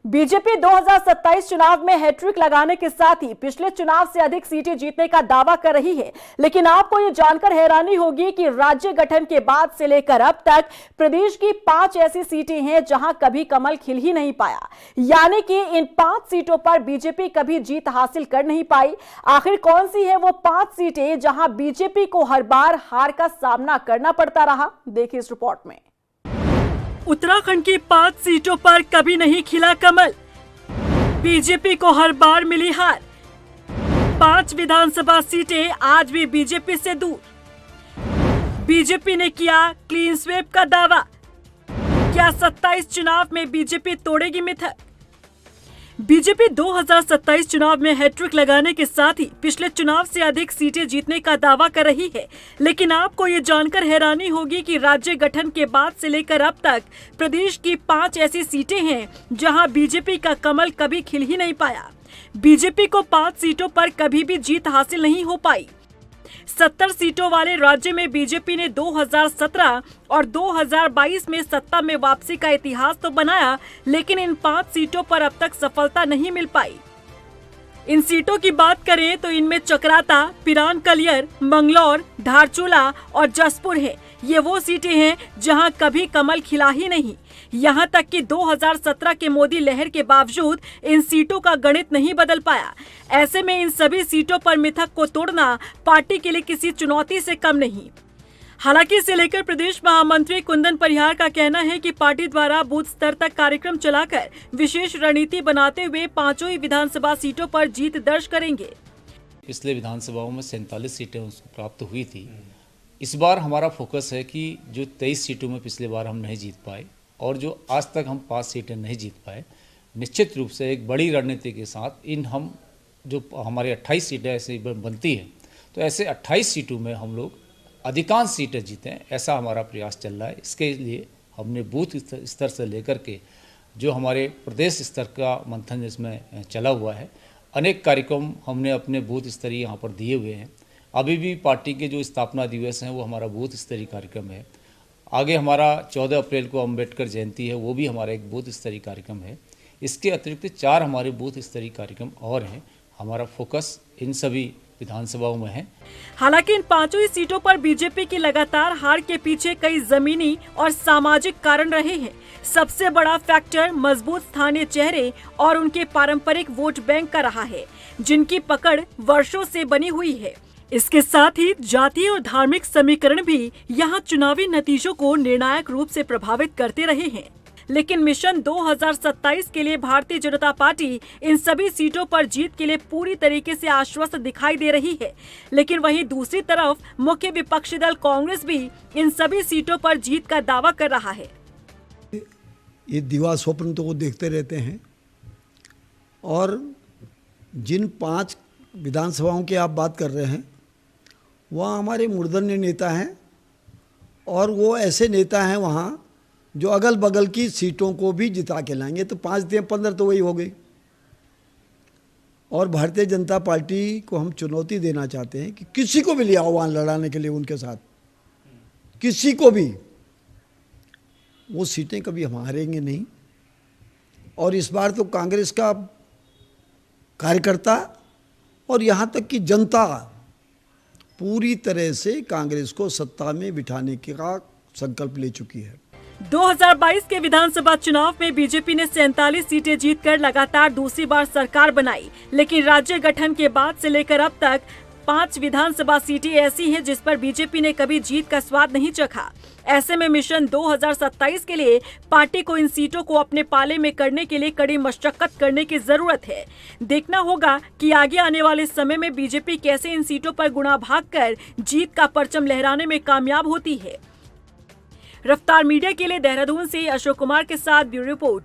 BJP 2027 चुनाव में hat trick लगाने के साथ ही पिछले चुनाव से अधिक सीटें जीतने का दावा कर रही है। लेकिन आपको यह जानकर हैरानी होगी कि राज्य गठन के बाद से लेकर अब तक प्रदेश की 5 ऐसी सीटें हैं जहां कभी कमल खिल ही नहीं पाया। यानी कि इन 5 सीटों पर बीजेपी कभी जीत हासिल कर नहीं पाई। आखिर कौन सी है वो 5 सीटें जहां बीजेपी को हर बार हार का सामना करना पड़ता रहा? देखिए इस रिपोर्ट में। उत्तराखंड की 5 सीटों पर कभी नहीं खिला कमल, बीजेपी को हर बार मिली हार। 5 विधानसभा सीटें आज भी बीजेपी से दूर। बीजेपी ने किया क्लीन स्वीप का दावा। क्या 27 चुनाव में बीजेपी तोड़ेगी मिथक? बीजेपी 2027 चुनाव में हैट्रिक लगाने के साथ ही पिछले चुनाव से अधिक सीटें जीतने का दावा कर रही है। लेकिन आपको ये जानकर हैरानी होगी कि राज्य गठन के बाद से लेकर अब तक प्रदेश की 5 ऐसी सीटें हैं जहां बीजेपी का कमल कभी खिल ही नहीं पाया। बीजेपी को 5 सीटों पर कभी भी जीत हासिल नहीं हो पाई। 70 सीटों वाले राज्य में बीजेपी ने 2017 और 2022 में सत्ता में वापसी का इतिहास तो बनाया, लेकिन इन 5 सीटों पर अब तक सफलता नहीं मिल पाई। इन सीटों की बात करें तो इनमें चकराता, पिरान कलियर, मंगलौर, धारचूला और जसपुर है। ये वो सीटें हैं जहां कभी कमल खिला ही नहीं। यहां तक कि 2017 के मोदी लहर के बावजूद इन सीटों का गणित नहीं बदल पाया। ऐसे में इन सभी सीटों पर मिथक को तोड़ना पार्टी के लिए किसी चुनौती से कम नहीं। हालांकि इसे लेकर प्रदेश महामंत्री कुंदन परिहार का कहना है कि पार्टी द्वारा बूथ स्तर तक कार्यक्रम चलाकर विशेष रणनीति बनाते हुए 5 ही विधानसभा सीटों पर जीत दर्ज करेंगे। पिछले विधानसभाओं में 47 सीटें उसको प्राप्त हुई थी। इस बार हमारा फोकस है कि जो 23 सीटों में पिछले बार हम नहीं जीत पाए और जो आज तक हम 5 सीटें नहीं जीत पाए, निश्चित रूप से एक बड़ी रणनीति के साथ हम जो हमारे 28 सीटें ऐसे बनती हैं, तो ऐसे 28 सीटों में हम लोग अधिकांश सीटें जीतें, ऐसा हमारा प्रयास चल रहा है। इसके लिए हमने बूथ स्तर से लेकर के जो हमारे प्रदेश स्तर का मंथन जिसमें चला हुआ है, अनेक कार्यक्रम हमने अपने बूथ स्तरीय यहाँ पर दिए हुए हैं। अभी भी पार्टी के जो स्थापना दिवस हैं वो हमारा बूथ स्तरीय कार्यक्रम है। आगे हमारा 14 अप्रैल को अम्बेडकर जयंती है, वो भी हमारा एक बूथ स्तरीय कार्यक्रम है। इसके अतिरिक्त 4 हमारे बूथ स्तरीय कार्यक्रम और हैं। हमारा फोकस इन सभी विधानसभाओं में है। हालांकि इन 5 ही सीटों पर बीजेपी की लगातार हार के पीछे कई जमीनी और सामाजिक कारण रहे हैं। सबसे बड़ा फैक्टर मजबूत स्थानीय चेहरे और उनके पारंपरिक वोट बैंक का रहा है, जिनकी पकड़ वर्षों से बनी हुई है। इसके साथ ही जातीय और धार्मिक समीकरण भी यहाँ चुनावी नतीजों को निर्णायक रूप से प्रभावित करते रहे हैं। लेकिन मिशन 2027 के लिए भारतीय जनता पार्टी इन सभी सीटों पर जीत के लिए पूरी तरीके से आश्वस्त दिखाई दे रही है। लेकिन वहीं दूसरी तरफ मुख्य विपक्षी दल कांग्रेस भी इन सभी सीटों पर जीत का दावा कर रहा है। ये दीवा स्वप्न तो वो देखते रहते हैं और जिन 5 विधानसभाओं की आप बात कर रहे हैं वहाँ हमारे मूर्धन्य नेता हैं और वो ऐसे नेता हैं वहाँ जो अगल बगल की सीटों को भी जिता के लाएंगे। तो 5 से 15 तो वही हो गई। और भारतीय जनता पार्टी को हम चुनौती देना चाहते हैं कि किसी को भी ले आओ वहाँ लड़ाने के लिए उनके साथ, किसी को भी। वो सीटें कभी हम हारेंगे नहीं। और इस बार तो कांग्रेस का कार्यकर्ता और यहाँ तक कि जनता पूरी तरह से कांग्रेस को सत्ता में बिठाने का संकल्प ले चुकी है। 2022 के विधानसभा चुनाव में बीजेपी ने 47 सीटें जीतकर लगातार दूसरी बार सरकार बनाई। लेकिन राज्य गठन के बाद से लेकर अब तक 5 विधानसभा सीटें ऐसी हैं जिस पर बीजेपी ने कभी जीत का स्वाद नहीं चखा। ऐसे में मिशन 2027 के लिए पार्टी को इन सीटों को अपने पाले में करने के लिए कड़ी मशक्कत करने की जरूरत है। देखना होगा कि आगे आने वाले समय में बीजेपी कैसे इन सीटों पर गुणा भाग कर जीत का परचम लहराने में कामयाब होती है। रफ्तार मीडिया के लिए देहरादून से अशोक कुमार के साथ ब्यूरो रिपोर्ट।